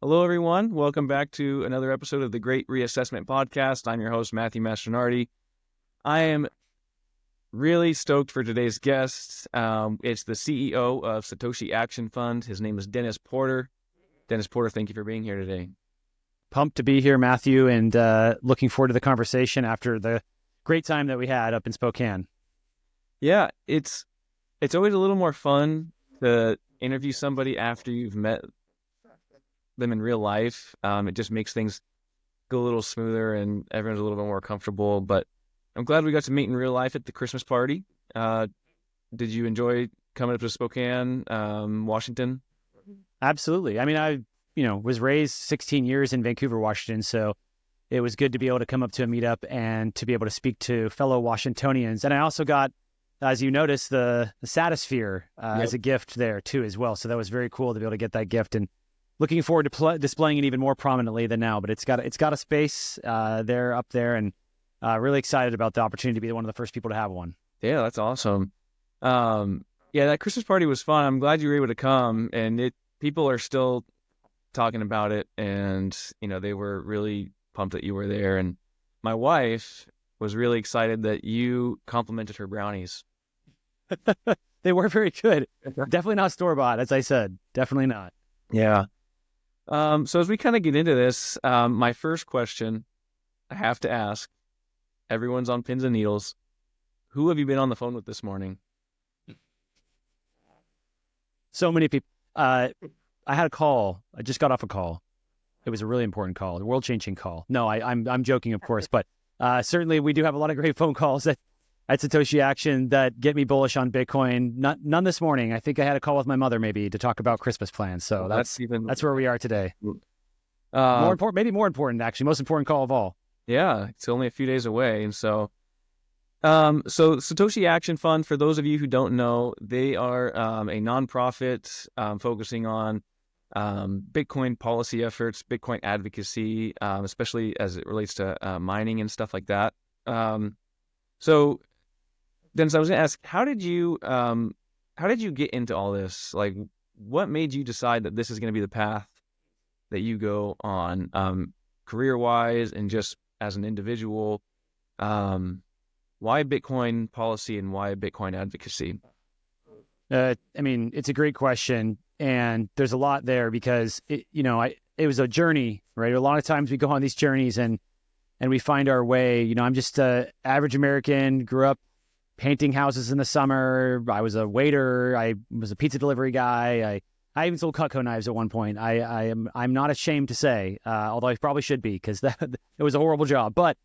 Hello, everyone. Welcome back to another episode of the Great Reassessment Podcast. I'm your host, Matthew Mastronardi. I am really stoked for today's guest. It's the CEO of Satoshi Action Fund. His name is Dennis Porter. Dennis Porter, thank you for being here today. Pumped to be here, Matthew, and looking forward to the conversation after the great time that we had up in Spokane. Yeah, it's always a little more fun to interview somebody after you've met them in real life. It just makes things go a little smoother and everyone's a little bit more comfortable. But I'm glad we got to meet in real life at the Christmas party. Did you enjoy coming up to Spokane, Washington? Absolutely. I mean, I was raised 16 years in Vancouver, Washington, so it was good to be able to come up to a meetup and to be able to speak to fellow Washingtonians. And I also got, as you noticed, the Satosphere as a gift there too as well. So that was very cool to be able to get that gift, and looking forward to displaying it even more prominently than now. But it's got a space there up there, and really excited about the opportunity to be one of the first people to have one. Yeah, that's awesome. That Christmas party was fun. I'm glad you were able to come, and people are still talking about it, and they were really pumped that you were there. And my wife was really excited that you complimented her brownies. They were very good. Definitely not store-bought, as I said. Definitely not. Yeah. So as we kind of get into this, my first question I have to ask, everyone's on pins and needles. Who have you been on the phone with this morning? So many people. I had a call. I just got off a call. It was a really important call, a world-changing call. No, I'm joking, of course, but certainly we do have a lot of great phone calls at Satoshi Action that get me bullish on Bitcoin. None this morning. I think I had a call with my mother maybe to talk about Christmas plans. So that's where we are today. More important, actually. Most important call of all. Yeah, it's only a few days away. And so Satoshi Action Fund, for those of you who don't know, they are a nonprofit focusing on Bitcoin policy efforts, Bitcoin advocacy, especially as it relates to mining and stuff like that. So Dennis, I was going to ask, how did you get into all this? Like, what made you decide that this is going to be the path that you go on, career-wise and just as an individual? Why Bitcoin policy and why Bitcoin advocacy? It's a great question, and there's a lot there because it was a journey, right? A lot of times we go on these journeys and we find our way. I'm just an average American, grew up painting houses in the summer. I was a waiter. I was a pizza delivery guy. I even sold Cutco knives at one point. I'm not ashamed to say, although I probably should be, because it was a horrible job. But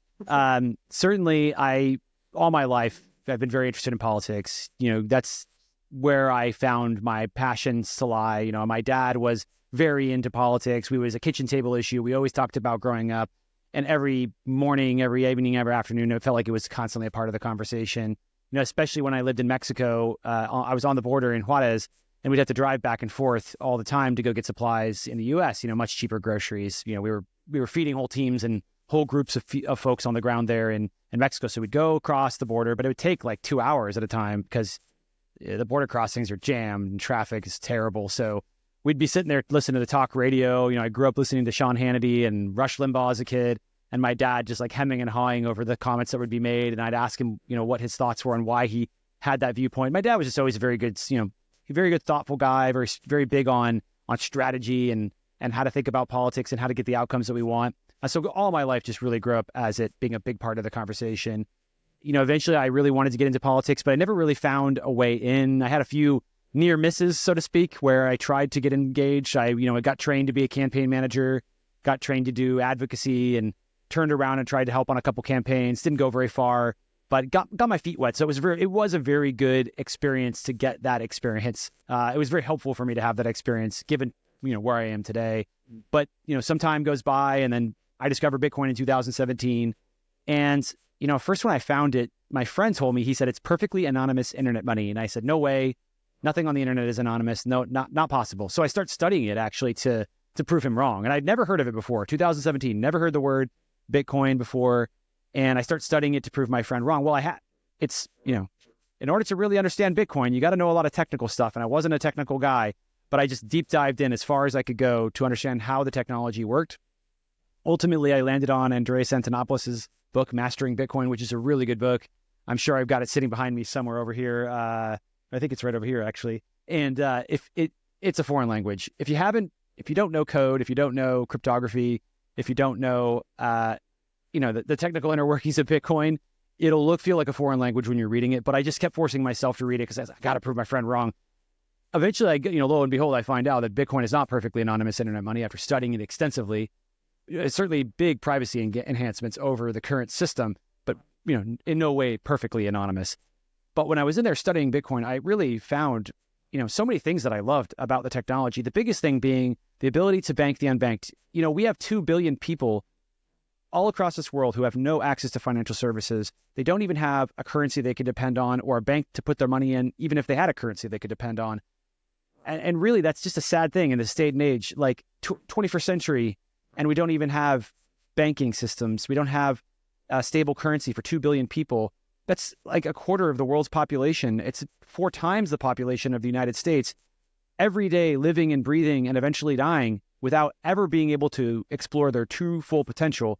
certainly all my life, I've been very interested in politics. That's where I found my passions to lie. My dad was very into politics. We was a kitchen table issue. We always talked about growing up. And every morning, every evening, every afternoon, it felt like it was constantly a part of the conversation. Especially when I lived in Mexico, I was on the border in Juarez, and we'd have to drive back and forth all the time to go get supplies in the U.S. Much cheaper groceries. We were feeding whole teams and whole groups of folks on the ground there in Mexico. So we'd go across the border, but it would take like 2 hours at a time because the border crossings are jammed and traffic is terrible. So we'd be sitting there listening to the talk radio. I grew up listening to Sean Hannity and Rush Limbaugh as a kid, and my dad just like hemming and hawing over the comments that would be made. And I'd ask him, what his thoughts were and why he had that viewpoint. My dad was just always a very good, very good, thoughtful guy, very, very big on strategy and how to think about politics and how to get the outcomes that we want. So all my life just really grew up as it being a big part of the conversation. Eventually I really wanted to get into politics, but I never really found a way in. I had a few near misses, so to speak, where I tried to get engaged. I got trained to be a campaign manager, got trained to do advocacy, and turned around and tried to help on a couple campaigns. Didn't go very far, but got my feet wet. So it was a very good experience to get that experience. It was very helpful for me to have that experience, given where I am today. But some time goes by, and then I discovered Bitcoin in 2017. And first when I found it, my friend told me, he said, it's perfectly anonymous internet money. And I said, no way, nothing on the internet is anonymous. No, not possible. So I start studying it actually to prove him wrong. And I'd never heard of it before. 2017, never heard the word Bitcoin before. And I start studying it to prove my friend wrong. Well, in order to really understand Bitcoin, you got to know a lot of technical stuff. And I wasn't a technical guy, but I just deep dived in as far as I could go to understand how the technology worked. Ultimately, I landed on Andreas Antonopoulos' book, Mastering Bitcoin, which is a really good book. I'm sure I've got it sitting behind me somewhere over here. I think it's right over here, actually. And it's a foreign language. If you don't know code, if you don't know cryptography, if you don't know, the technical inner workings of Bitcoin, it'll feel like a foreign language when you're reading it. But I just kept forcing myself to read it because I got to prove my friend wrong. Eventually, lo and behold, I find out that Bitcoin is not perfectly anonymous internet money after studying it extensively. It's certainly big privacy enhancements over the current system, but in no way perfectly anonymous. But when I was in there studying Bitcoin, I really found so many things that I loved about the technology. The biggest thing being the ability to bank the unbanked. We have 2 billion people all across this world who have no access to financial services. They don't even have a currency they can depend on or a bank to put their money in, even if they had a currency they could depend on. And really, that's just a sad thing in this state and age, like 21st century, and we don't even have banking systems. We don't have a stable currency for 2 billion people. That's like a quarter of the world's population. It's 4 times the population of the United States, every day living and breathing and eventually dying without ever being able to explore their true full potential.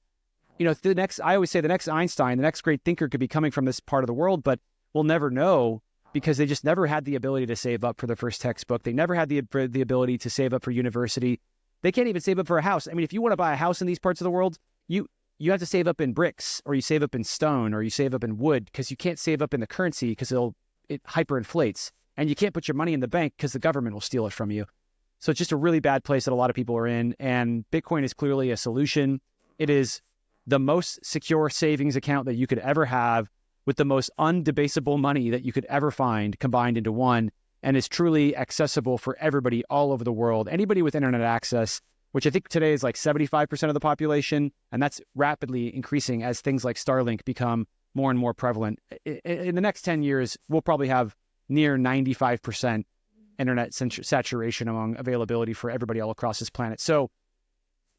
I always say the next Einstein, the next great thinker could be coming from this part of the world, but we'll never know because they just never had the ability to save up for their first textbook. They never had the ability to save up for university. They can't even save up for a house. I mean, if you want to buy a house in these parts of the world, you have to save up in bricks, or you save up in stone, or you save up in wood, because you can't save up in the currency because it hyperinflates. And you can't put your money in the bank because the government will steal it from you. So it's just a really bad place that a lot of people are in. And Bitcoin is clearly a solution. It is the most secure savings account that you could ever have with the most undebasable money that you could ever find combined into one, and is truly accessible for everybody all over the world. Anybody with internet access, which I think today is like 75% of the population, and that's rapidly increasing as things like Starlink become more and more prevalent. In the next 10 years, we'll probably have near 95% internet saturation among availability for everybody all across this planet. So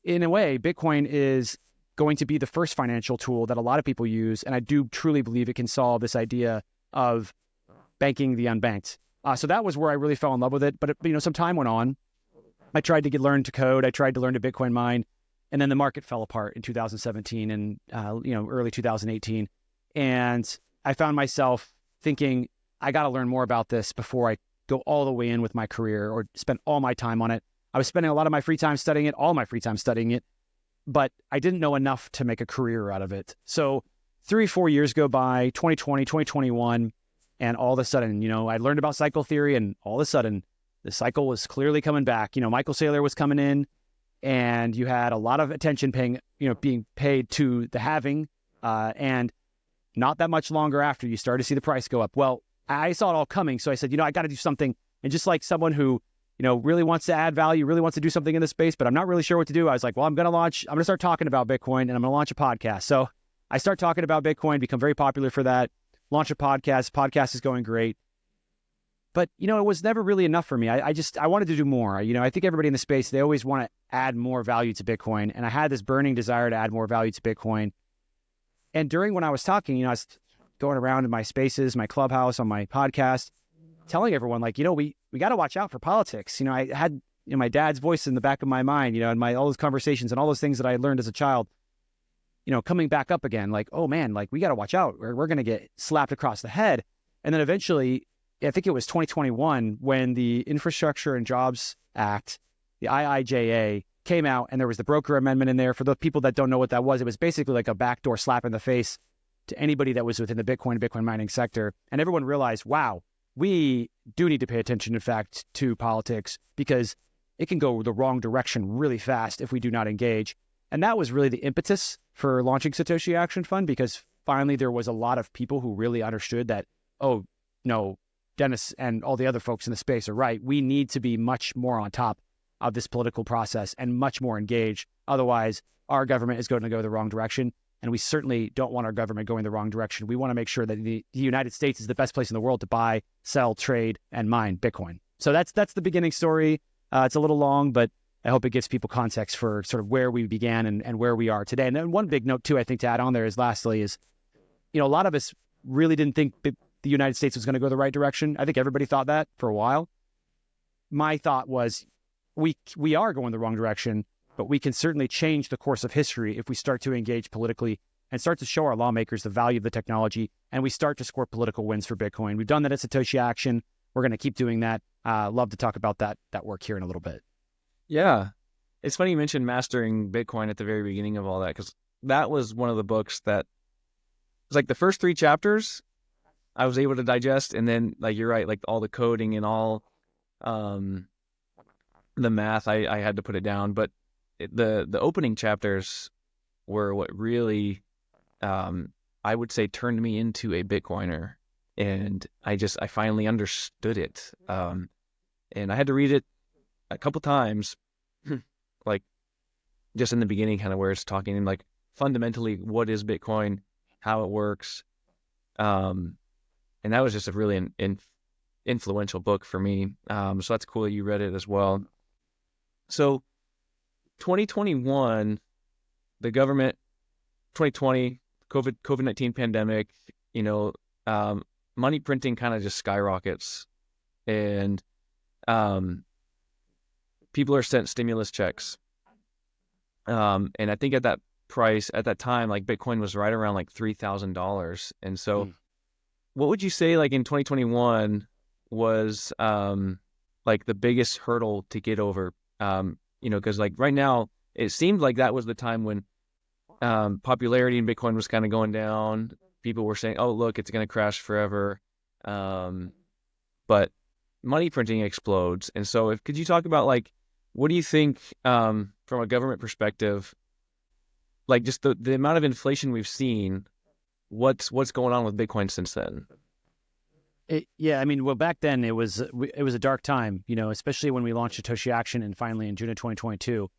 in a way, Bitcoin is going to be the first financial tool that a lot of people use, and I do truly believe it can solve this idea of banking the unbanked. So that was where I really fell in love with it. But some time went on. I tried to learn to code. I tried to learn to Bitcoin mine, and then the market fell apart in 2017 and early 2018. And I found myself thinking, I got to learn more about this before I go all the way in with my career or spend all my time on it. I was spending a lot of my free time studying it, all my free time studying it, but I didn't know enough to make a career out of it. So 3-4 years go by, 2020, 2021, and all of a sudden, I learned about cycle theory, and all of a sudden, the cycle was clearly coming back. Michael Saylor was coming in, and you had a lot of attention being paid to the halving, and not that much longer after, you started to see the price go up. Well, I saw it all coming, so I said, I got to do something. And just like someone who really wants to add value, really wants to do something in this space, but I'm not really sure what to do. I was like, well, I'm going to start talking about Bitcoin, and I'm going to launch a podcast. So I start talking about Bitcoin, become very popular for that, launch a podcast. Podcast is going great. But, it was never really enough for me. I wanted to do more. I think everybody in the space, they always want to add more value to Bitcoin. And I had this burning desire to add more value to Bitcoin. And during when I was talking, I was going around in my spaces, my clubhouse, on my podcast, telling everyone, like, we got to watch out for politics. I had my dad's voice in the back of my mind, and all those conversations and all those things that I learned as a child, coming back up again, like, oh man, like we got to watch out. We're going to get slapped across the head. And then eventually, I think it was 2021 when the Infrastructure and Jobs Act, the IIJA, came out, and there was the broker amendment in there. For the people that don't know what that was, it was basically like a backdoor slap in the face to anybody that was within the Bitcoin mining sector. And everyone realized, wow, we do need to pay attention, in fact, to politics, because it can go the wrong direction really fast if we do not engage. And that was really the impetus for launching Satoshi Action Fund, because finally there was a lot of people who really understood that, oh, no, Dennis and all the other folks in the space are right. We need to be much more on top of this political process and much more engaged. Otherwise, our government is going to go the wrong direction. And we certainly don't want our government going the wrong direction. We want to make sure that the United States is the best place in the world to buy, sell, trade, and mine Bitcoin. So that's the beginning story. It's a little long, but I hope it gives people context for sort of where we began and where we are today. And then one big note, too, I think to add on there is lastly is, a lot of us really didn't think the United States was going to go the right direction. I think everybody thought that for a while. my thought was we are going the wrong direction, but we can certainly change the course of history if we start to engage politically and start to show our lawmakers the value of the technology, and we start to score political wins for Bitcoin. We've done that at Satoshi Action. We're going to keep doing that. Love to talk about that work here in a little bit. Yeah. It's funny you mentioned mastering Bitcoin at the very beginning of all that, because that was one of the books that was like the first 3 chapters I was able to digest. And then, like, you're right, like all the coding and all the math, I had to put it down. But the opening chapters were what really, I would say, turned me into a Bitcoiner. And I finally understood it. And I had to read it a couple times, like just in the beginning, kind of where it's talking like fundamentally what is Bitcoin, how it works. And that was just a really influential book for me. So that's cool that you read it as well. So 2021, the government, 2020, COVID-19 pandemic, money printing kind of just skyrockets, and people are sent stimulus checks. And I think at that time, like Bitcoin was right around like $3,000. And so what would you say, like in 2021 was like the biggest hurdle to get over? Because like right now, it seemed like that was the time when popularity in Bitcoin was kind of going down. People were saying, oh, look, it's going to crash forever. But money printing explodes. And so could you talk about, like, what do you think from a government perspective, like just the amount of inflation we've seen, what's going on with Bitcoin since then? Back then it was a dark time, especially when we launched Satoshi Action, and finally in June of 2022,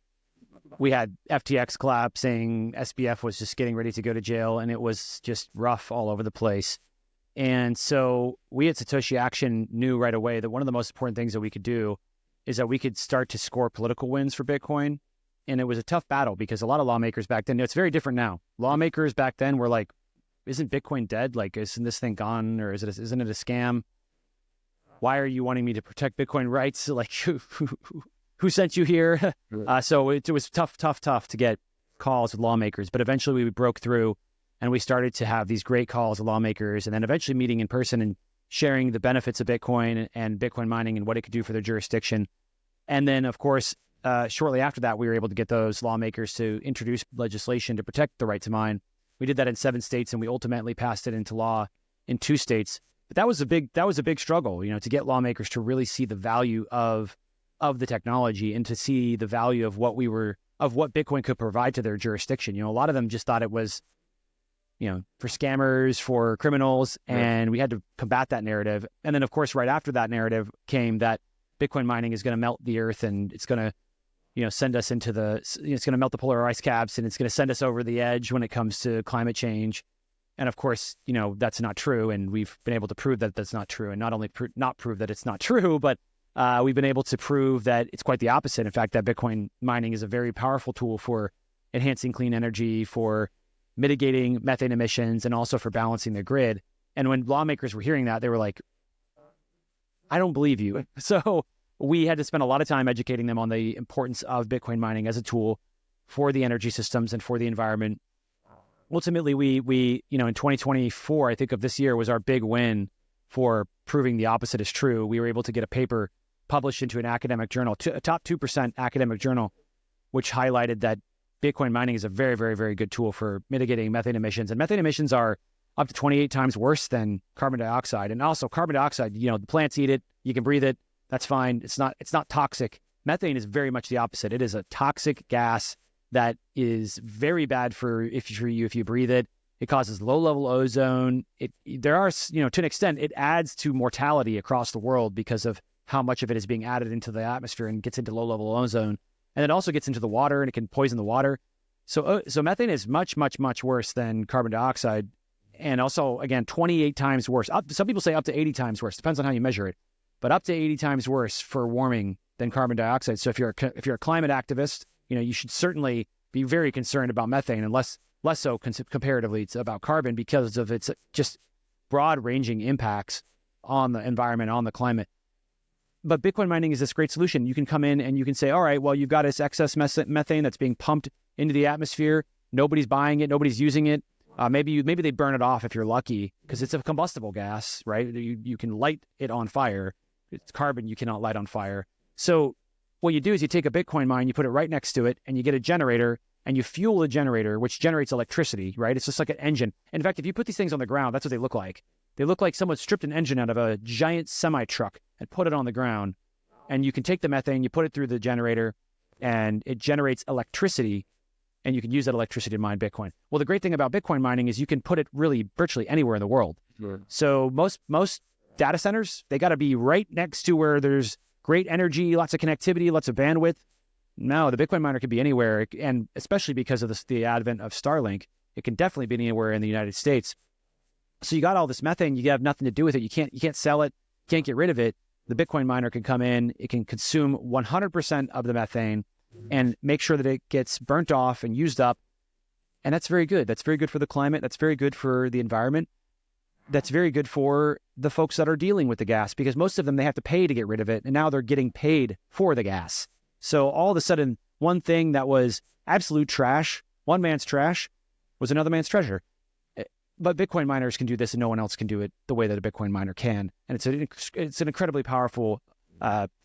we had FTX collapsing, SBF was just getting ready to go to jail, and it was just rough all over the place. And so we at Satoshi Action knew right away that one of the most important things that we could do is that we could start to score political wins for Bitcoin. And it was a tough battle because a lot of lawmakers back then, it's very different now. Lawmakers back then were like, isn't Bitcoin dead? Like, isn't this thing gone? Or isn't it a scam? Why are you wanting me to protect Bitcoin rights? Like, who sent you here? So it was tough to get calls with lawmakers. But eventually we broke through, and we started to have these great calls with lawmakers, and then eventually meeting in person and sharing the benefits of Bitcoin and Bitcoin mining and what it could do for their jurisdiction. And then, of course, shortly after that, we were able to get those lawmakers to introduce legislation to protect the right to mine. We did that in 7 states, and we ultimately passed it into law in 2 states. But that was a big struggle, to get lawmakers to really see the value of the technology and to see the value of what Bitcoin could provide to their jurisdiction. A lot of them just thought it was, for scammers, for criminals, and we had to combat that narrative. And then, of course, right after that narrative came that Bitcoin mining is going to melt the earth, and it's going to, send us into it's going to melt the polar ice caps, and it's going to send us over the edge when it comes to climate change. And of course, that's not true. And we've been able to prove that that's not true. And not only not prove that it's not true, but we've been able to prove that it's quite the opposite. In fact, that Bitcoin mining is a very powerful tool for enhancing clean energy, for mitigating methane emissions, and also for balancing the grid. And when lawmakers were hearing that, they were like, I don't believe you. So we had to spend a lot of time educating them on the importance of Bitcoin mining as a tool for the energy systems and for the environment. Ultimately, we in 2024, I think of this year, was our big win for proving the opposite is true. We were able to get a paper published into an academic journal, a top 2% academic journal, which highlighted that Bitcoin mining is a very, very, very good tool for mitigating methane emissions. And methane emissions are up to 28 times worse than carbon dioxide. And also carbon dioxide, the plants eat it, you can breathe it, that's fine. It's not toxic. Methane is very much the opposite. It is a toxic gas that is very bad for you if you breathe it. It causes low-level ozone. To an extent, it adds to mortality across the world because of how much of it is being added into the atmosphere and gets into low-level ozone. And it also gets into the water, and it can poison the water. So methane is much, much, much worse than carbon dioxide. And also, again, 28 times worse. Some people say up to 80 times worse. Depends on how you measure it. But up to 80 times worse for warming than carbon dioxide. So if you're a climate activist, you should certainly be very concerned about methane, and less so comparatively it's about carbon, because of its just broad-ranging impacts on the environment, on the climate. but Bitcoin mining is this great solution. You can come in and you can say, all right, well, you've got this excess methane that's being pumped into the atmosphere. Nobody's buying it. Nobody's using it. Maybe they burn it off if you're lucky, because it's a combustible gas, right? You can light it on fire. It's carbon you cannot light on fire. So what you do is you take a Bitcoin mine, you put it right next to it, and you get a generator, and you fuel the generator, which generates electricity, right? It's just like an engine. In fact, if you put these things on the ground, that's what they look like. They look like someone stripped an engine out of a giant semi-truck and put it on the ground. And you can take the methane, you put it through the generator, and it generates electricity, and you can use that electricity to mine Bitcoin. Well, the great thing about Bitcoin mining is you can put it really virtually anywhere in the world. Sure. So most data centers, they got to be right next to where there's great energy, lots of connectivity, lots of bandwidth. No, the Bitcoin miner can be anywhere, and especially because of the advent of Starlink, it can definitely be anywhere in the United States. So you got all this methane, you have nothing to do with it. You can't sell it, can't get rid of it. The Bitcoin miner can come in, it can consume 100% of the methane and make sure that it gets burnt off and used up. And that's very good. That's very good for the climate. That's very good for the environment. That's very good for the folks that are dealing with the gas, because most of them, they have to pay to get rid of it. And now they're getting paid for the gas. So all of a sudden, one thing that was absolute trash, one man's trash, was another man's treasure. But Bitcoin miners can do this, and no one else can do it the way that a Bitcoin miner can. And it's an incredibly powerful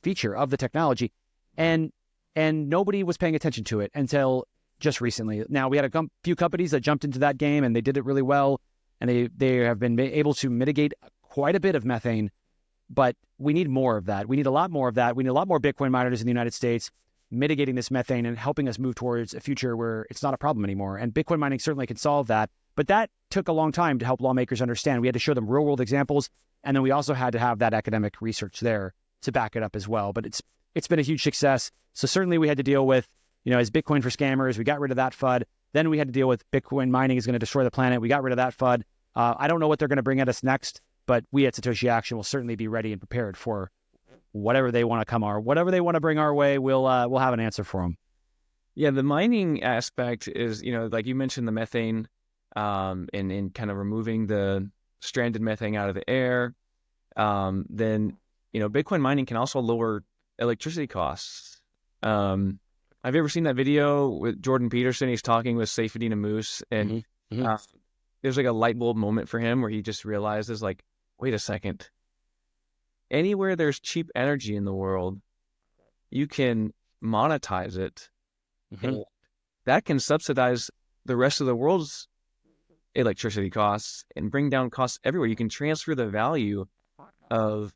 feature of the technology. And nobody was paying attention to it until just recently. Now, we had a few companies that jumped into that game, and they did it really well. And they have been able to mitigate quite a bit of methane. But we need more of that. We need a lot more of that. We need a lot more Bitcoin miners in the United States mitigating this methane and helping us move towards a future where it's not a problem anymore. And Bitcoin mining certainly can solve that. But that took a long time to help lawmakers understand. We had to show them real world examples. And then we also had to have that academic research there to back it up as well. But it's been a huge success. So certainly we had to deal with, as Bitcoin for scammers, we got rid of that FUD. Then we had to deal with Bitcoin mining is going to destroy the planet. We got rid of that FUD. I don't know what they're going to bring at us next, but we at Satoshi Action will certainly be ready and prepared for whatever they want to whatever they want to bring our way. We'll have an answer for them. Yeah, the mining aspect is, like you mentioned, the methane, and kind of removing the stranded methane out of the air. Then, Bitcoin mining can also lower electricity costs. Have you ever seen that video with Jordan Peterson? He's talking with Saifedean Ammous, and there's like a light bulb moment for him where he just realizes, like, wait a second. Anywhere there's cheap energy in the world, you can monetize it. And that can subsidize the rest of the world's electricity costs and bring down costs everywhere. You can transfer the value of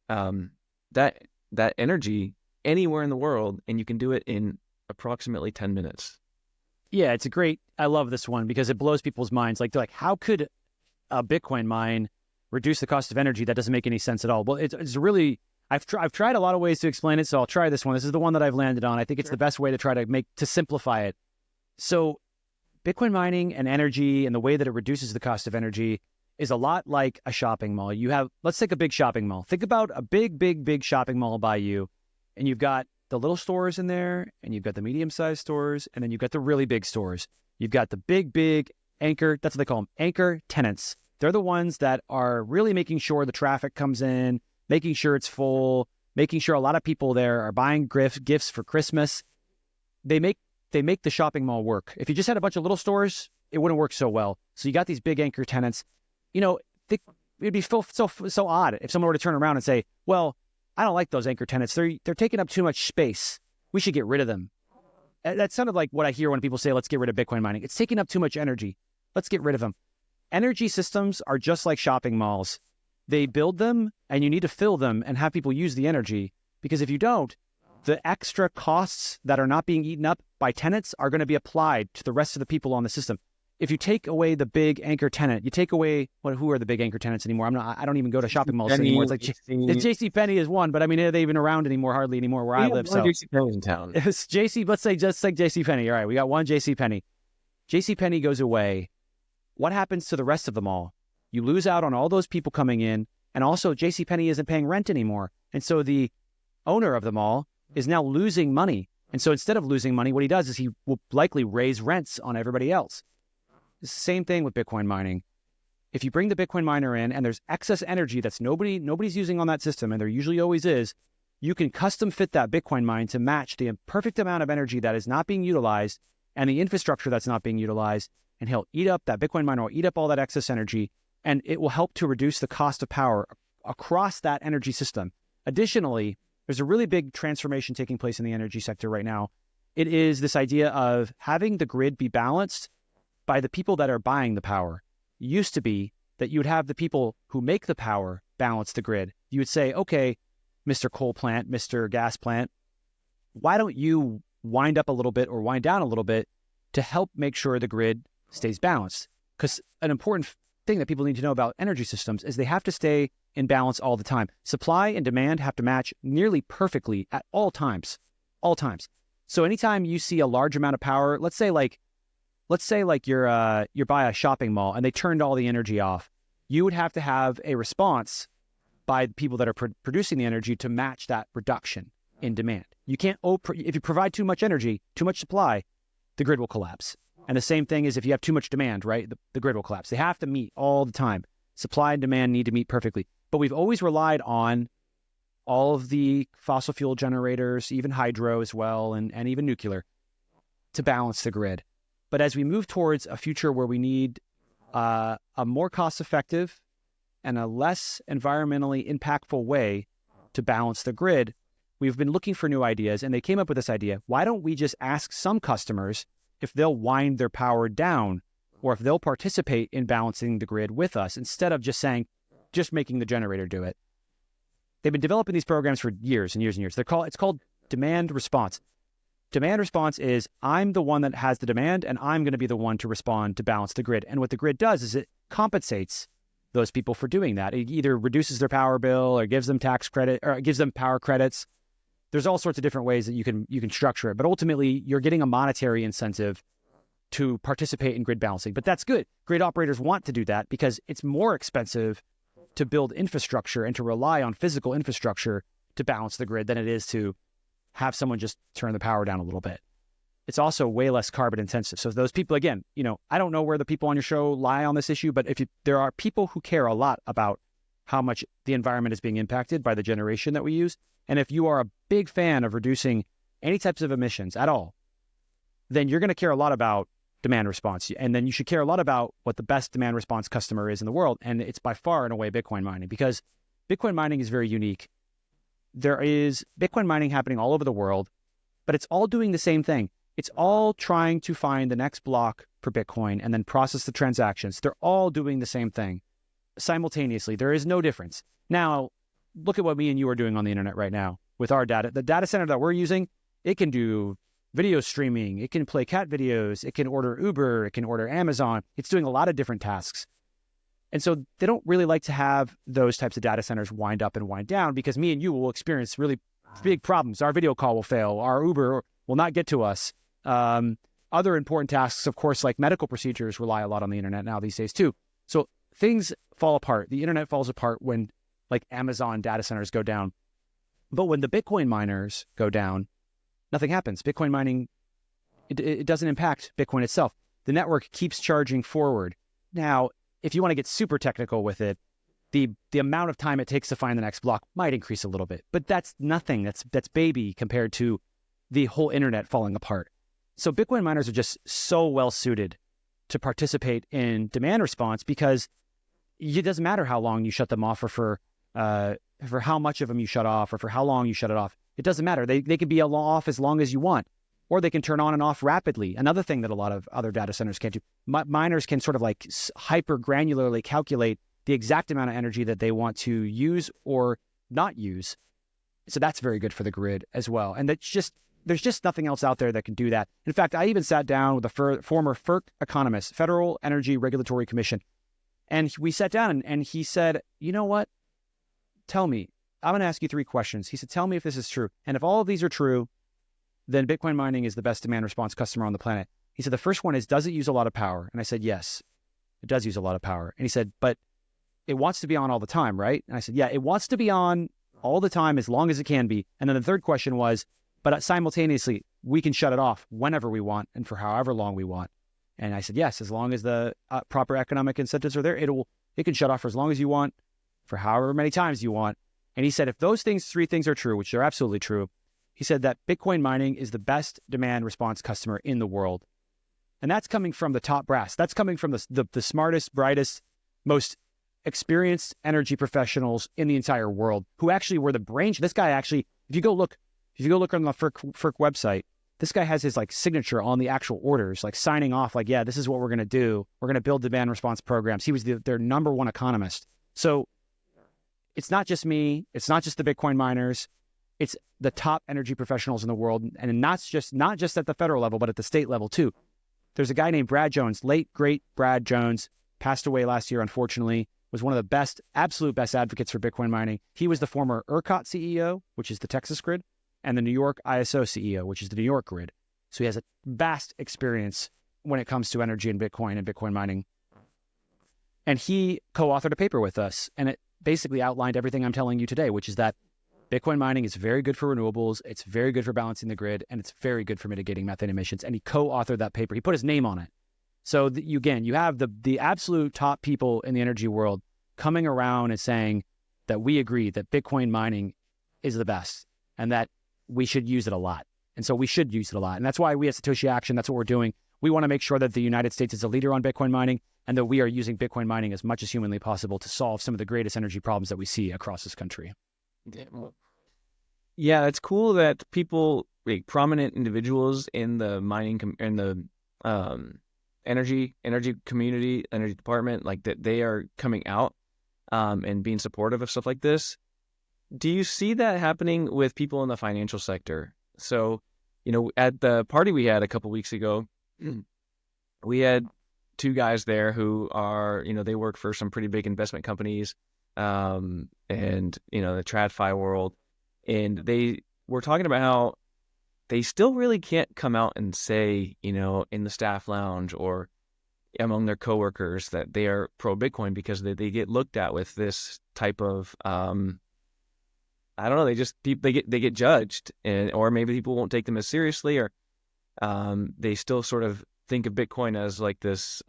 that energy anywhere in the world, and you can do it in approximately 10 minutes. Yeah, I love this one because it blows people's minds. They're like, how could a Bitcoin mine reduce the cost of energy? That doesn't make any sense at all. Well, it's really, I've tried a lot of ways to explain it, so I'll try this one. This is the one that I've landed on. I think it's the best way to try to simplify it. So Bitcoin mining and energy and the way that it reduces the cost of energy is a lot like a shopping mall. Let's take a big shopping mall. Think about a big shopping mall by you, and you've got the little stores in there, and you've got the medium-sized stores, and then you've got the really big stores. You've got the big anchor, that's what they call them, anchor tenants. They're the ones that are really making sure the traffic comes in, making sure it's full, making sure a lot of people there are buying gifts for Christmas. They make the shopping mall work. If you just had a bunch of little stores, it wouldn't work so well. So you got these big anchor tenants. It'd be so odd if someone were to turn around and say, well, I don't like those anchor tenants. They're taking up too much space. We should get rid of them. That sounded like what I hear when people say, let's get rid of Bitcoin mining. It's taking up too much energy. Let's get rid of them. Energy systems are just like shopping malls. They build them, and you need to fill them and have people use the energy, because if you don't, the extra costs that are not being eaten up by tenants are going to be applied to the rest of the people on the system. If you take away the big anchor tenant, you take away, who are the big anchor tenants anymore? I don't even go to shopping malls anymore. It's like JCPenney is one, but I mean, are they even around anymore? Hardly anymore where I live. So JCPenney in town. It's let's say just like JCPenney. All right, we got one JCPenney. JCPenney goes away. What happens to the rest of the mall? You lose out on all those people coming in, and also JCPenney isn't paying rent anymore. And so the owner of the mall is now losing money. And so instead of losing money, what he does is he will likely raise rents on everybody else. It's the same thing with Bitcoin mining. if you bring the Bitcoin miner in and there's excess energy that's nobody's using on that system, and there usually always is, you can custom fit that Bitcoin mine to match the perfect amount of energy that is not being utilized and the infrastructure that's not being utilized. And that Bitcoin miner will eat up all that excess energy, and it will help to reduce the cost of power across that energy system. Additionally, there's a really big transformation taking place in the energy sector right now. It is this idea of having the grid be balanced by the people that are buying the power. It used to be that you would have the people who make the power balance the grid. You would say, okay, Mr. Coal Plant, Mr. Gas Plant, why don't you wind up a little bit or wind down a little bit to help make sure the grid stays balanced? Because an important thing that people need to know about energy systems is they have to stay in balance all the time. Supply and demand have to match nearly perfectly at all times. So anytime you see a large amount of power, let's say you're by a shopping mall and they turned all the energy off, you would have to have a response by the people that are producing the energy to match that reduction in demand. You can't, if you provide too much energy, too much supply, the grid will collapse. And the same thing is if you have too much demand, right? The grid will collapse. They have to meet all the time. Supply and demand need to meet perfectly. But we've always relied on all of the fossil fuel generators, even hydro as well, and even nuclear, to balance the grid. But as we move towards a future where we need a more cost-effective and a less environmentally impactful way to balance the grid, we've been looking for new ideas, and they came up with this idea. Why don't we just ask some customers if they'll wind their power down or if they'll participate in balancing the grid with us instead of just making the generator do it? They've been developing these programs for years and years and years. It's called demand response. Demand response is I'm the one that has the demand and I'm going to be the one to respond to balance the grid. And what the grid does is it compensates those people for doing that. It either reduces their power bill or gives them tax credit or gives them power credits. There's all sorts of different ways that you can structure it, but ultimately you're getting a monetary incentive to participate in grid balancing. But that's good. Grid operators want to do that because it's more expensive to build infrastructure and to rely on physical infrastructure to balance the grid than it is to have someone just turn the power down a little bit. It's also way less carbon intensive. So those people, again, I don't know where the people on your show lie on this issue, but there are people who care a lot about how much the environment is being impacted by the generation that we use. And if you are a big fan of reducing any types of emissions at all, then you're going to care a lot about demand response. And then you should care a lot about what the best demand response customer is in the world. And it's by far and away Bitcoin mining, because Bitcoin mining is very unique. There is Bitcoin mining happening all over the world, but it's all doing the same thing. It's all trying to find the next block for Bitcoin and then process the transactions. They're all doing the same thing simultaneously. There is no difference. Now, look at what me and you are doing on the internet right now with our data. The data center that we're using, it can do video streaming. It can play cat videos. It can order Uber. It can order Amazon. It's doing a lot of different tasks. And so they don't really like to have those types of data centers wind up and wind down, because me and you will experience really big problems. Our video call will fail. Our Uber will not get to us. Other important tasks, of course, like medical procedures, rely a lot on the internet now these days too. So things fall apart. The internet falls apart when like Amazon data centers go down. But when the Bitcoin miners go down, nothing happens. Bitcoin mining, it doesn't impact Bitcoin itself. The network keeps charging forward. Now, if you want to get super technical with it, the amount of time it takes to find the next block might increase a little bit, but that's nothing. That's baby compared to the whole internet falling apart. So Bitcoin miners are just so well suited to participate in demand response, because it doesn't matter how long you shut them off, or for how much of them you shut off, or for how long you shut it off. It doesn't matter. They can be off as long as you want, or they can turn on and off rapidly. Another thing that a lot of other data centers can't do. Miners can sort of like hyper granularly calculate the exact amount of energy that they want to use or not use. So that's very good for the grid as well. And there's just nothing else out there that can do that. In fact, I even sat down with a former FERC economist, Federal Energy Regulatory Commission, and we sat down and he said, you know what? Tell me, I'm going to ask you 3 questions. He said, tell me if this is true. And if all of these are true, then Bitcoin mining is the best demand response customer on the planet. He said, the first one is, does it use a lot of power? And I said, yes, it does use a lot of power. And he said, but it wants to be on all the time, right? And I said, yeah, it wants to be on all the time as long as it can be. And then the third question was, but simultaneously, we can shut it off whenever we want and for however long we want. And I said, yes, as long as the proper economic incentives are there, It can shut off for as long as you want, for however many times you want. And he said, if those three things are true, which are absolutely true, he said that Bitcoin mining is the best demand response customer in the world. And that's coming from the top brass. That's coming from the smartest, brightest, most experienced energy professionals in the entire world, who actually were the brains. This guy actually, if you go look on the FERC website, this guy has his like signature on the actual orders, like signing off, like, yeah, this is what we're going to do. We're going to build demand response programs. He was their number one economist. So it's not just me. It's not just the Bitcoin miners. It's the top energy professionals in the world. And not just at the federal level, but at the state level too. There's a guy named Brad Jones, late, great Brad Jones, passed away last year, unfortunately, was one of the best, absolute best advocates for Bitcoin mining. He was the former ERCOT CEO, which is the Texas grid, and the New York ISO CEO, which is the New York grid. So he has a vast experience when it comes to energy and Bitcoin mining. And he co-authored a paper with us, and it basically outlined everything I'm telling you today, which is that Bitcoin mining is very good for renewables, it's very good for balancing the grid, and it's very good for mitigating methane emissions. And he co-authored that paper. He put his name on it. So you have the absolute top people in the energy world coming around and saying that we agree that Bitcoin mining is the best and that we should use it a lot. And so we should use it a lot. And that's why we at Satoshi Action, that's what we're doing. We want to make sure that the United States is a leader on Bitcoin mining and that we are using Bitcoin mining as much as humanly possible to solve some of the greatest energy problems that we see across this country. Yeah, it's cool that people, like prominent individuals in the mining in the energy community, energy department, like that they are coming out and being supportive of stuff like this. Do you see that happening with people in the financial sector? So, at the party we had a couple weeks ago, we had two guys there who are, they work for some pretty big investment companies, and, the TradFi world. And they were talking about how they still really can't come out and say, in the staff lounge or among their coworkers that they are pro Bitcoin because they get looked at with this type of, I don't know, they get judged, or maybe people won't take them as seriously, or they still sort of think of Bitcoin as like this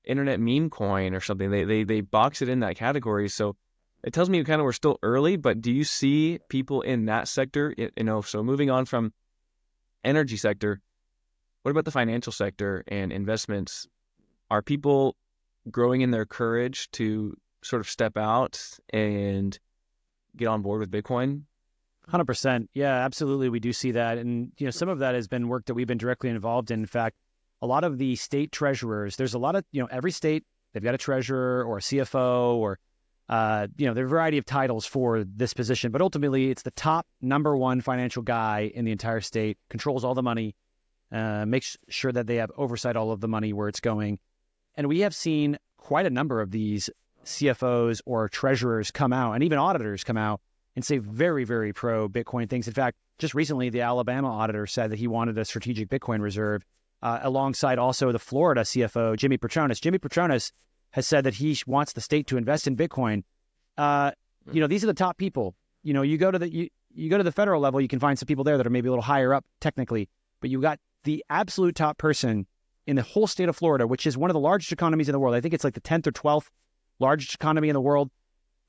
internet meme coin or something. They box it in that category. So it tells me kind of we're still early, but do you see people in that sector, so moving on from energy sector, what about the financial sector and investments? Are people growing in their courage to sort of step out and get on board with Bitcoin? 100%. Yeah, absolutely. We do see that. And, some of that has been work that we've been directly involved in. In fact, a lot of the state treasurers, there's a lot of, every state, they've got a treasurer or a CFO or there are a variety of titles for this position, but ultimately it's the top number one financial guy in the entire state, controls all the money, makes sure that they have oversight all of the money where it's going. And we have seen quite a number of these CFOs or treasurers come out, and even auditors come out and say very, very pro Bitcoin things. In fact, just recently, the Alabama auditor said that he wanted a strategic Bitcoin reserve, alongside also the Florida CFO, Jimmy Petronas. Jimmy Petronas has said that he wants the state to invest in Bitcoin. These are the top people. You go to the federal level, you can find some people there that are maybe a little higher up technically, but you got the absolute top person in the whole state of Florida, which is one of the largest economies in the world. I think it's like the 10th or 12th largest economy in the world.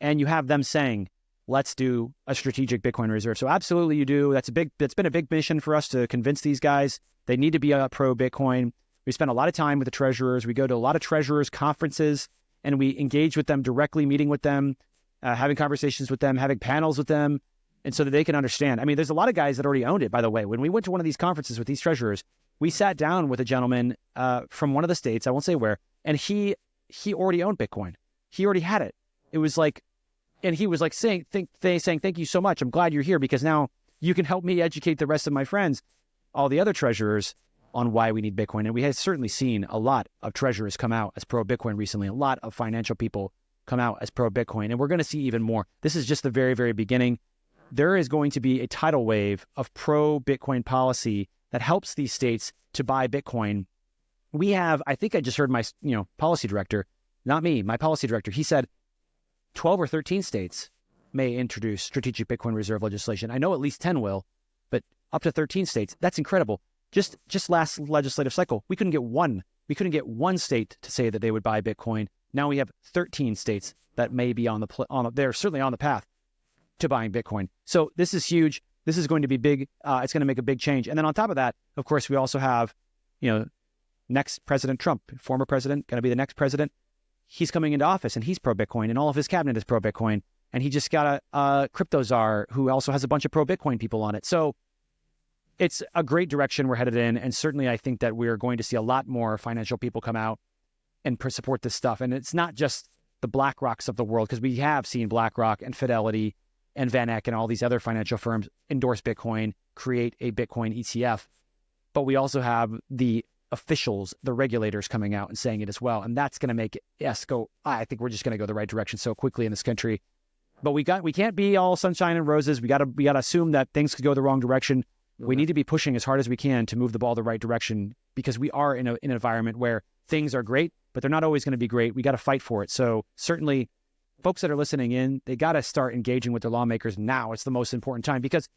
And you have them saying, let's do a strategic Bitcoin reserve. So absolutely you do. That's been a big mission for us to convince these guys. They need to be pro Bitcoin. We spend a lot of time with the treasurers. We go to a lot of treasurers conferences and we engage with them directly, meeting with them, having conversations with them, having panels with them. And so that they can understand. I mean, there's a lot of guys that already owned it, by the way. When we went to one of these conferences with these treasurers, we sat down with a gentleman from one of the states, I won't say where, and he already owned Bitcoin. He already had it. It was like, and he was like saying, thank you so much. I'm glad you're here because now you can help me educate the rest of my friends, all the other treasurers, on why we need Bitcoin. And we have certainly seen a lot of treasurers come out as pro Bitcoin recently, a lot of financial people come out as pro Bitcoin, and we're going to see even more. This is just the very, very beginning. There is going to be a tidal wave of pro Bitcoin policy that helps these states to buy Bitcoin. We have, I think I just heard my, policy director, not me, my policy director, he said 12 or 13 states may introduce strategic Bitcoin reserve legislation. I know at least 10 will, but up to 13 states, that's incredible. Just last legislative cycle, we couldn't get one we couldn't get one state to say that they would buy Bitcoin. Now we have 13 states that may be they're certainly on the path to buying Bitcoin. So this is huge. This is going to be big. It's going to make a big change. And then on top of that, of course, we also have, next President Trump, former president, going to be the next president. He's coming into office and he's pro-Bitcoin and all of his cabinet is pro-Bitcoin. And he just got a crypto czar who also has a bunch of pro-Bitcoin people on it. So it's a great direction we're headed in. And certainly I think that we're going to see a lot more financial people come out and support this stuff. And it's not just the BlackRocks of the world, because we have seen BlackRock and Fidelity and Van Eck and all these other financial firms endorse Bitcoin, create a Bitcoin ETF. But we also have the officials, the regulators coming out and saying it as well. And that's going to make it go. I think we're just going to go the right direction so quickly in this country. But we can't be all sunshine and roses. We got to assume that things could go the wrong direction. Mm-hmm. We need to be pushing as hard as we can to move the ball the right direction, because we are in an environment where things are great, but they're not always going to be great. We got to fight for it. So certainly folks that are listening in, they got to start engaging with their lawmakers now. It's the most important time, because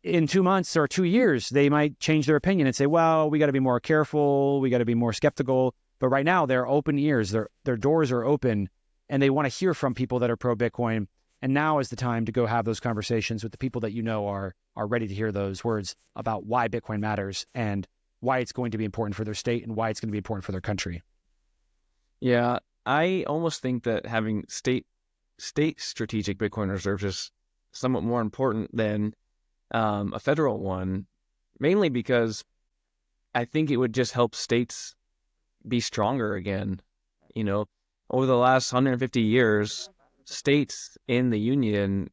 in 2 months or 2 years, they might change their opinion and say, well, we got to be more careful. We got to be more skeptical. But right now they're open ears. Their doors are open and they want to hear from people that are pro Bitcoin. And now is the time to go have those conversations with the people that are ready to hear those words about why Bitcoin matters and why it's going to be important for their state and why it's going to be important for their country. Yeah, I almost think that having state strategic Bitcoin reserves is somewhat more important than a federal one, mainly because I think it would just help states be stronger again. Over the last 150 years, states in the union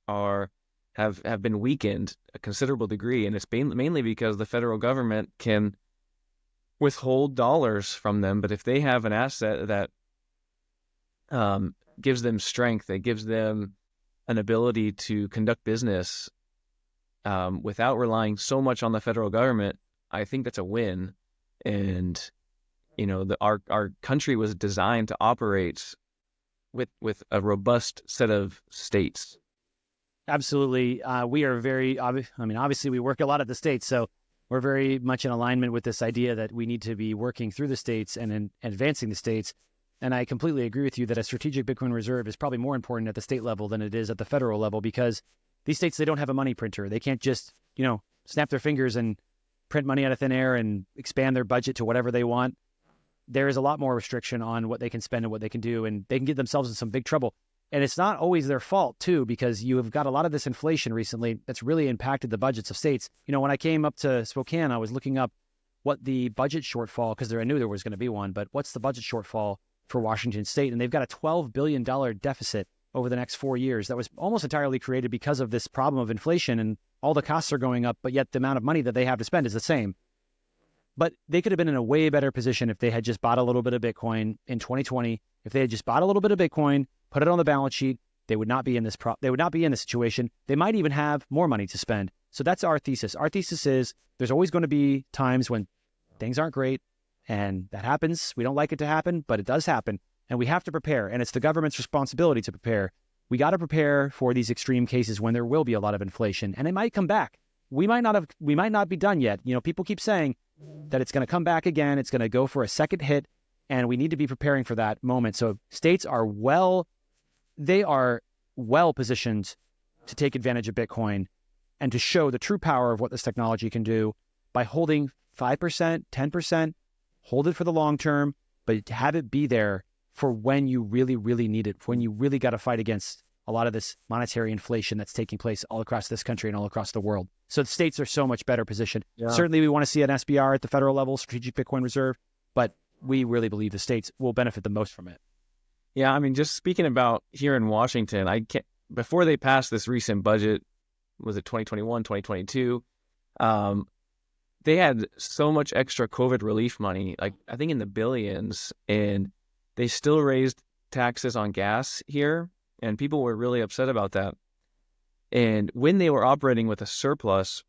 have been weakened a considerable degree, and it's mainly because the federal government can withhold dollars from them. But if they have an asset that gives them strength, that gives them an ability to conduct business without relying so much on the federal government, I think that's a win. And our country was designed to operate with a robust set of states. Absolutely. We are obviously we work a lot at the states, so we're very much in alignment with this idea that we need to be working through the states and advancing the states. And I completely agree with you that a strategic Bitcoin reserve is probably more important at the state level than it is at the federal level, because these states, they don't have a money printer. They can't just, snap their fingers and print money out of thin air and expand their budget to whatever they want. There is a lot more restriction on what they can spend and what they can do, and they can get themselves in some big trouble. And it's not always their fault, too, because you have got a lot of this inflation recently that's really impacted the budgets of states. When I came up to Spokane, I was looking up what the budget shortfall, because I knew there was going to be one, but what's the budget shortfall for Washington State? And they've got a $12 billion deficit over the next 4 years that was almost entirely created because of this problem of inflation, and all the costs are going up, but yet the amount of money that they have to spend is the same. But they could have been in a way better position if they had just bought a little bit of Bitcoin in 2020. If they had just bought a little bit of Bitcoin, put it on the balance sheet, they would not be in this they would not be in this situation. They might even have more money to spend. So that's our thesis. Our thesis is there's always going to be times when things aren't great, and that happens. We don't like it to happen, but it does happen, and we have to prepare. And it's the government's responsibility to prepare. We got to prepare for these extreme cases when there will be a lot of inflation, and it might come back. We might not be done yet. People keep saying that it's going to come back again. It's going to go for a second hit, and we need to be preparing for that moment. So states are well positioned to take advantage of Bitcoin and to show the true power of what this technology can do by holding 5%, 10%, hold it for the long term, but have it be there for when you really, really need it, when you really got to fight against a lot of this monetary inflation that's taking place all across this country and all across the world. So the states are so much better positioned. Yeah. Certainly we want to see an SBR at the federal level, Strategic Bitcoin Reserve, but we really believe the states will benefit the most from it. Yeah, just speaking about here in Washington, before they passed this recent budget, was it 2021, 2022, they had so much extra COVID relief money, like I think in the billions, and they still raised taxes on gas here, and people were really upset about that. And when they were operating with a surplus,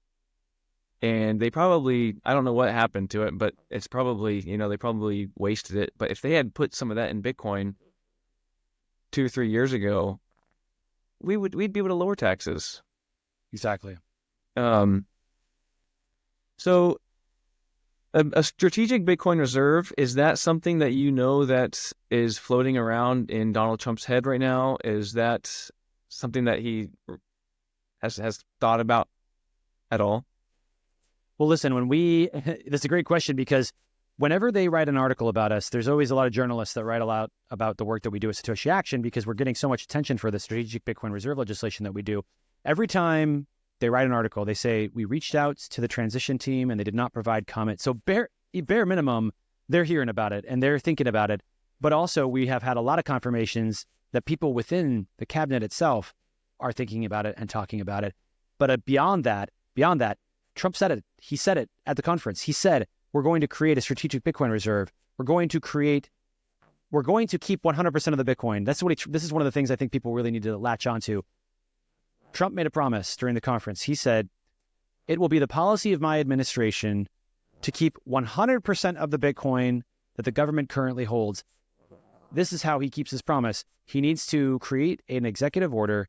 and they probably, I don't know what happened to it, but it's probably, they probably wasted it. But if they had put some of that in Bitcoin 2 or 3 years ago, we'd be able to lower taxes. Exactly. So A strategic Bitcoin reserve, is that something that that is floating around in Donald Trump's head right now? Is that something that he has thought about at all? Well, listen, that's a great question because whenever they write an article about us, there's always a lot of journalists that write a lot about the work that we do at Satoshi Action because we're getting so much attention for the strategic Bitcoin reserve legislation that we do. Every time they write an article, they say, we reached out to the transition team and they did not provide comment. So bare minimum, they're hearing about it and they're thinking about it. But also we have had a lot of confirmations that people within the cabinet itself are thinking about it and talking about it. But beyond that, Trump said it. He said it at the conference. He said, we're going to create a strategic Bitcoin reserve. We're going to keep 100% of the Bitcoin. This is one of the things I think people really need to latch onto. Trump made a promise during the conference. He said, it will be the policy of my administration to keep 100% of the Bitcoin that the government currently holds. This is how he keeps his promise. He needs to create an executive order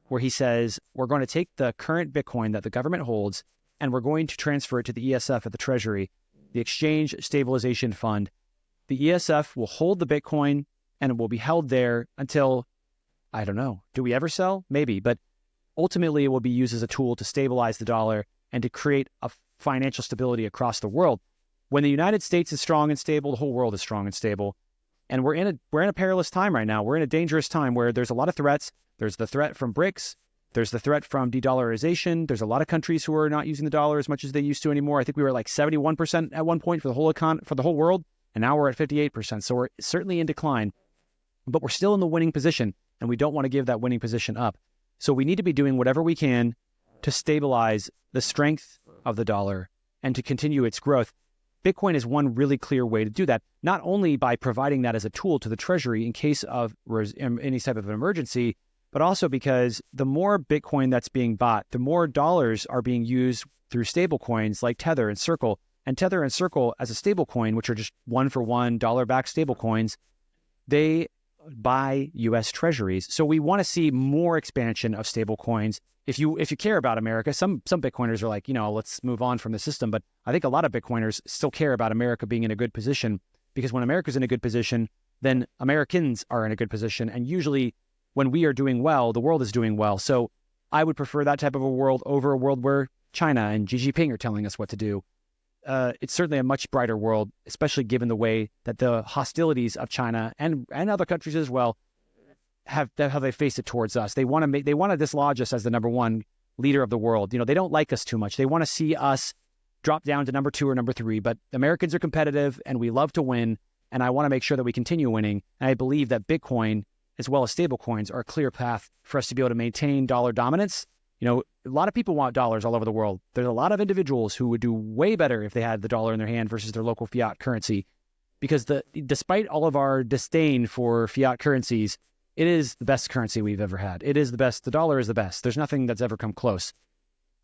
where he says, we're going to take the current Bitcoin that the government holds and we're going to transfer it to the ESF at the Treasury, the Exchange Stabilization Fund. The ESF will hold the Bitcoin and it will be held there until, I don't know, do we ever sell? Maybe, but ultimately it will be used as a tool to stabilize the dollar and to create a financial stability across the world. When the United States is strong and stable, the whole world is strong and stable. And we're in a perilous time right now. We're in a dangerous time where there's a lot of threats. There's the threat from BRICS. There's the threat from de-dollarization. There's a lot of countries who are not using the dollar as much as they used to anymore. I think we were at like 71% at one point for the whole world, and now we're at 58%. So we're certainly in decline, but we're still in the winning position, and we don't want to give that winning position up. So we need to be doing whatever we can to stabilize the strength of the dollar and to continue its growth. Bitcoin is one really clear way to do that, not only by providing that as a tool to the Treasury in case of any type of an emergency, but also because the more Bitcoin that's being bought, the more dollars are being used through stable coins like Tether and Circle. And Tether and Circle as a stable coin, which are just one-for-one dollar-backed stable coins, they buy U.S. Treasuries. So we want to see more expansion of stable coins. If you care about America, some Bitcoiners are like, let's move on from the system. But I think a lot of Bitcoiners still care about America being in a good position, because when America's in a good position, then Americans are in a good position. And usually when we are doing well, the world is doing well. So I would prefer that type of a world over a world where China and Xi Jinping are telling us what to do. It's certainly a much brighter world, especially given the way that the hostilities of China and other countries as well how they face it towards us. They want to dislodge us as the number one leader of the world. They don't like us too much. They want to see us drop down to number 2 or number 3. But Americans are competitive and we love to win. And I want to make sure that we continue winning. And I believe that Bitcoin, as well as stable coins, are a clear path for us to be able to maintain dollar dominance. A lot of people want dollars all over the world. There's a lot of individuals who would do way better if they had the dollar in their hand versus their local fiat currency. Because despite all of our disdain for fiat currencies, it is the best currency we've ever had. It is the best. The dollar is the best. There's nothing that's ever come close.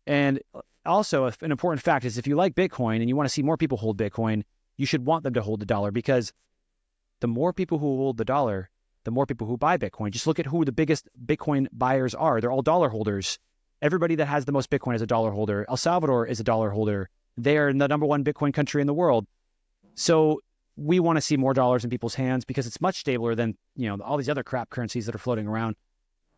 And also, an important fact is if you like Bitcoin and you want to see more people hold Bitcoin, you should want them to hold the dollar, because the more people who hold the dollar, the more people who buy Bitcoin. Just look at who the biggest Bitcoin buyers are. They're all dollar holders. Everybody that has the most Bitcoin is a dollar holder. El Salvador is a dollar holder. They are the number one Bitcoin country in the world. So we want to see more dollars in people's hands because it's much stabler than, all these other crap currencies that are floating around.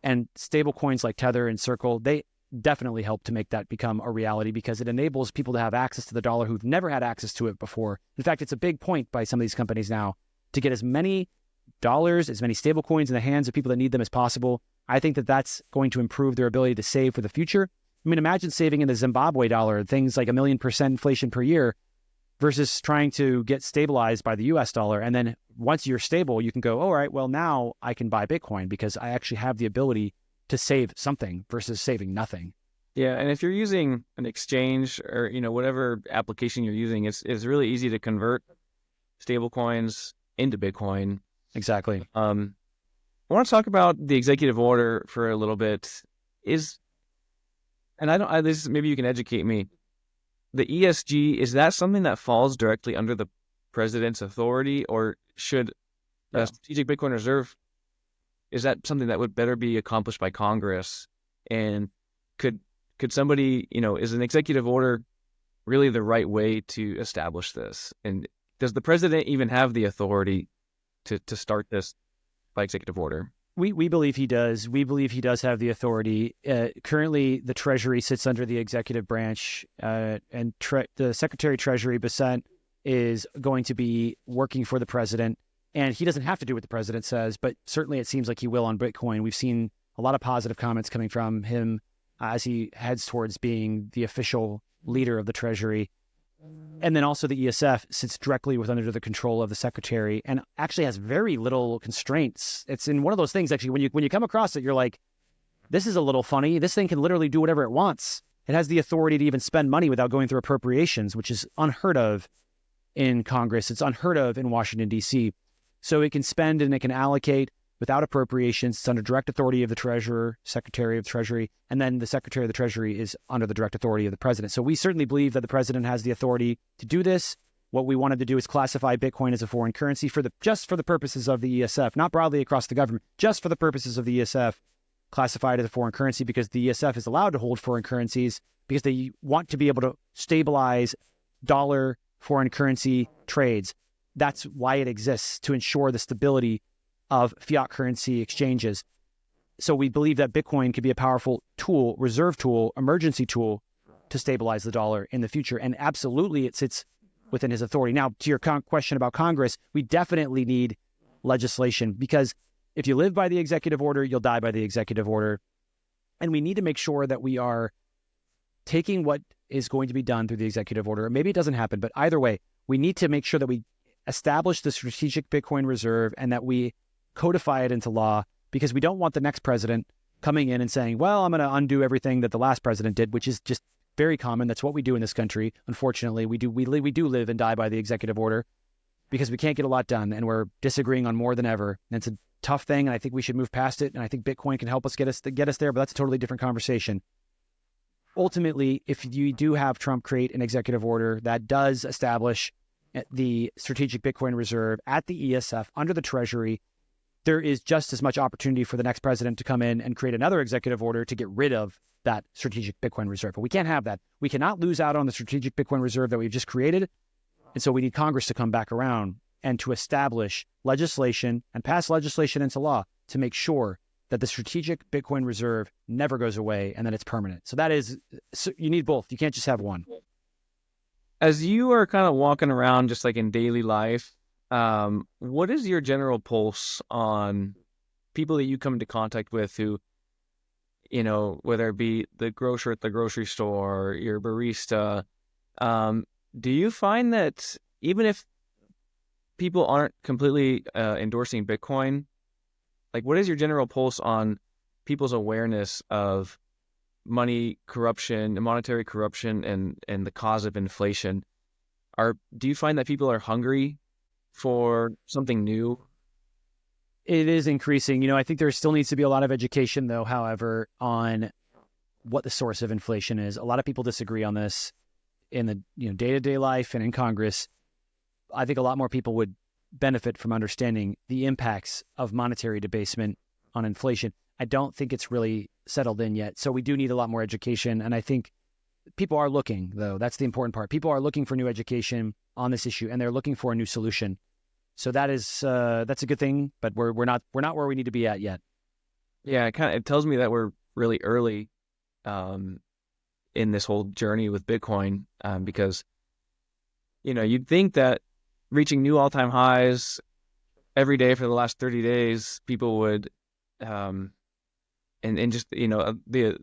And stable coins like Tether and Circle, they definitely help to make that become a reality, because it enables people to have access to the dollar who've never had access to it before. In fact, it's a big point by some of these companies now to get as many dollars, as many stable coins in the hands of people that need them as possible. I think that that's going to improve their ability to save for the future. I mean, imagine saving in the Zimbabwe dollar, things like 1,000,000% inflation per year, versus trying to get stabilized by the US dollar. And then once you're stable, you can go, all right, well, now I can buy Bitcoin because I actually have the ability to save something versus saving nothing. Yeah, and if you're using an exchange or whatever application you're using, it's really easy to convert stable coins into Bitcoin. Exactly. I want to talk about the executive order for a little bit. Maybe you can educate me. The ESG, is that something that falls directly under the president's authority, or should a strategic Bitcoin reserve, is that something that would better be accomplished by Congress? And could somebody, is an executive order really the right way to establish this? And does the president even have the authority to start this by executive order? We believe he does. We believe he does have the authority. Currently, the Treasury sits under the executive branch, and the Secretary of Treasury, Bessent, is going to be working for the president. And he doesn't have to do what the president says, but certainly it seems like he will on Bitcoin. We've seen a lot of positive comments coming from him as he heads towards being the official leader of the Treasury. And then also the ESF sits directly under the control of the secretary and actually has very little constraints. It's in one of those things, actually, when you come across it, you're like, this is a little funny. This thing can literally do whatever it wants. It has the authority to even spend money without going through appropriations, which is unheard of in Congress. It's unheard of in Washington, D.C. So it can spend and it can allocate without appropriations. It's under direct authority of the treasurer, secretary of Treasury, and then the secretary of the Treasury is under the direct authority of the president. So we certainly believe that the president has the authority to do this. What we wanted to do is classify Bitcoin as a foreign currency just for the purposes of the ESF, not broadly across the government, just for the purposes of the ESF, classified as a foreign currency because the ESF is allowed to hold foreign currencies because they want to be able to stabilize dollar foreign currency trades. That's why it exists, to ensure the stability of fiat currency exchanges. So we believe that Bitcoin could be a powerful tool, reserve tool, emergency tool to stabilize the dollar in the future. And absolutely, it sits within his authority. Now, to your question about Congress, we definitely need legislation because if you live by the executive order, you'll die by the executive order. And we need to make sure that we are taking what is going to be done through the executive order. Maybe it doesn't happen, but either way, we need to make sure that we establish the strategic Bitcoin reserve and that we codify it into law, because we don't want the next president coming in and saying, well, I'm going to undo everything that the last president did, which is just very common. That's what we do in this country. Unfortunately, we do live and die by the executive order because we can't get a lot done and we're disagreeing on more than ever. And it's a tough thing, and I think we should move past it. And I think Bitcoin can help us get us there, but that's a totally different conversation. Ultimately, if you do have Trump create an executive order that does establish the strategic Bitcoin reserve at the ESF under the Treasury, there is just as much opportunity for the next president to come in and create another executive order to get rid of that strategic Bitcoin reserve. But we can't have that. We cannot lose out on the strategic Bitcoin reserve that we've just created. And so we need Congress to come back around and to establish legislation and pass legislation into law to make sure that the strategic Bitcoin reserve never goes away and that it's permanent. So you need both. You can't just have one. As you are kind of walking around just like in daily life, what is your general pulse on people that you come into contact with who, whether it be the grocer at the grocery store, your barista, do you find that even if people aren't completely endorsing Bitcoin, like what is your general pulse on people's awareness of money corruption, monetary corruption, and the cause of inflation? Do you find that people are hungry for something new? It is increasing. I think there still needs to be a lot of education, though, however, on what the source of inflation is. A lot of people disagree on this in the day-to-day life and in Congress. I think a lot more people would benefit from understanding the impacts of monetary debasement on inflation. I don't think it's really settled in yet. So we do need a lot more education. And I think people are looking, though. That's the important part. People are looking for new education on this issue, and they're looking for a new solution. So that's a good thing, but we're not where we need to be at yet. Yeah, it tells me that we're really early in this whole journey with Bitcoin, because you'd think that reaching new all-time highs every day for the last 30 days, people would and just the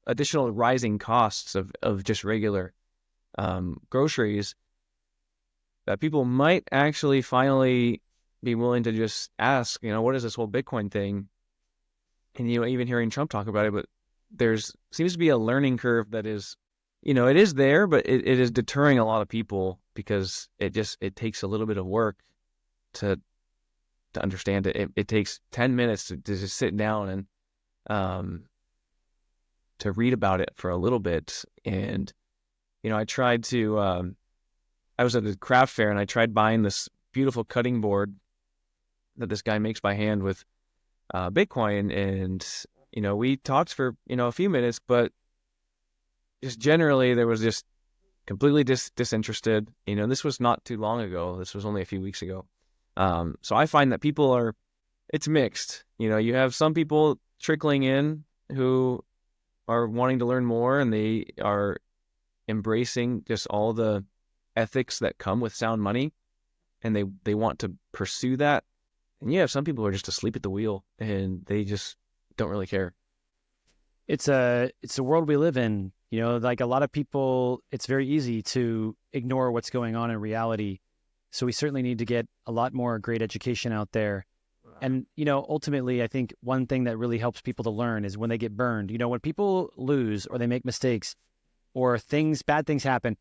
additional rising costs of just regular groceries, that people might actually finally be willing to just ask, what is this whole Bitcoin thing? And even hearing Trump talk about it, but seems to be a learning curve that is, it is there, but it is deterring a lot of people because it takes a little bit of work to understand it. It takes 10 minutes to just sit down and to read about it for a little bit. And I tried to I was at a craft fair and I tried buying this beautiful cutting board that this guy makes by hand with Bitcoin, and we talked for a few minutes, but just generally there was just completely disinterested. This was not too long ago. This was only a few weeks ago. So I find that it's mixed. You have some people trickling in who are wanting to learn more, and they are embracing just all the ethics that come with sound money, and they want to pursue that. And you have some people who are just asleep at the wheel, and they just don't really care. It's a world we live in. Like a lot of people, it's very easy to ignore what's going on in reality. So we certainly need to get a lot more great education out there. And, ultimately, I think one thing that really helps people to learn is when they get burned. When people lose or they make mistakes or bad things happen,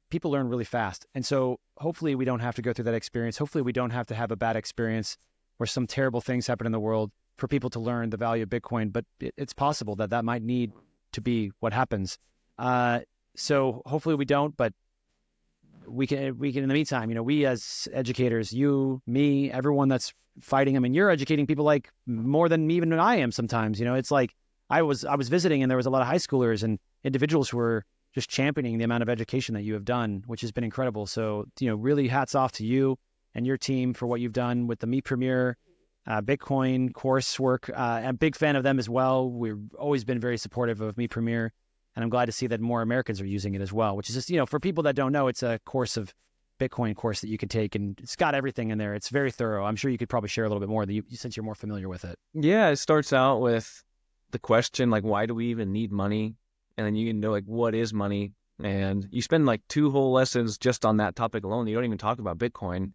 people learn really fast. And so hopefully we don't have to go through that experience. Hopefully we don't have to have a bad experience where some terrible things happen in the world for people to learn the value of Bitcoin. But it's possible that might need to be what happens. So hopefully we don't, but we can in the meantime, we as educators, you, me, everyone that's fighting. I mean, you're educating people like more than even I am sometimes. It's like I was visiting, and there was a lot of high schoolers and individuals who were just championing the amount of education that you have done, which has been incredible. So, really hats off to you and your team for what you've done with the Me Premier Bitcoin coursework. I'm a big fan of them as well. We've always been very supportive of Me Premier, and I'm glad to see that more Americans are using it as well, which is just, for people that don't know, it's a Bitcoin course that you could take, and it's got everything in there. It's very thorough. I'm sure you could probably share a little bit more since you're more familiar with it. Yeah, it starts out with the question, like, why do we even need money? And then you can know, like, what is money? And you spend like 2 whole lessons just on that topic alone. You don't even talk about Bitcoin.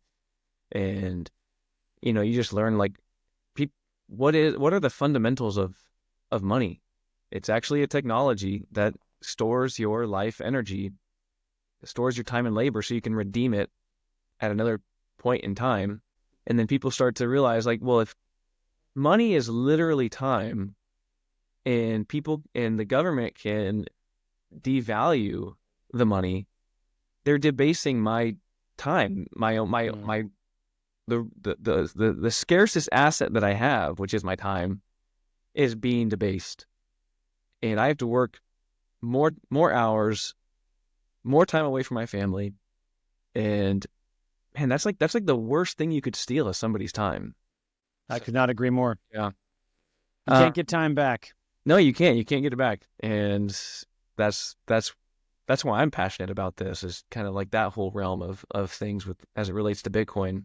And, you just learn, like, what are the fundamentals of money? It's actually a technology that stores your life energy, stores your time and labor, so you can redeem it at another point in time. And then people start to realize, like, well, if money is literally time, and people and the government can devalue the money, they're debasing my time, the scarcest asset that I have, which is my time, is being debased. And I have to work more hours, more time away from my family. And man, that's like the worst thing you could steal is somebody's time. I could not agree more. Yeah. You can't get time back. No, you can't. You can't get it back. And that's why I'm passionate about this, is kind of like that whole realm of things as it relates to Bitcoin.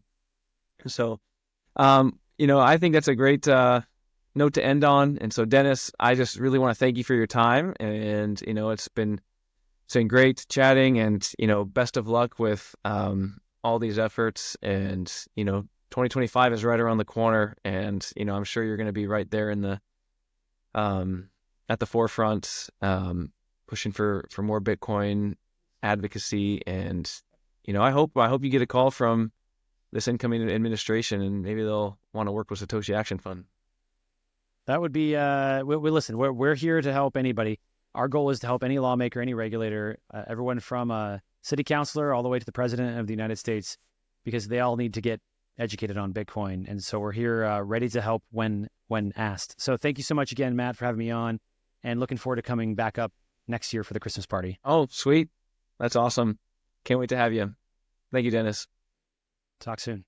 So, I think that's a great note to end on. And so, Dennis, I just really want to thank you for your time. And, it's been great chatting, and, best of luck with all these efforts. And, 2025 is right around the corner, and, I'm sure you're going to be right there in the at the forefront, pushing for more Bitcoin advocacy. And, I hope you get a call from this incoming administration, and maybe they'll want to work with Satoshi Action Fund. That would be, listen, we're here to help anybody. Our goal is to help any lawmaker, any regulator, everyone from a city councilor all the way to the president of the United States, because they all need to get educated on Bitcoin. And so we're here ready to help when asked. So thank you so much again, Matt, for having me on, and looking forward to coming back up next year for the Christmas party. Oh, sweet. That's awesome. Can't wait to have you. Thank you, Dennis. Talk soon.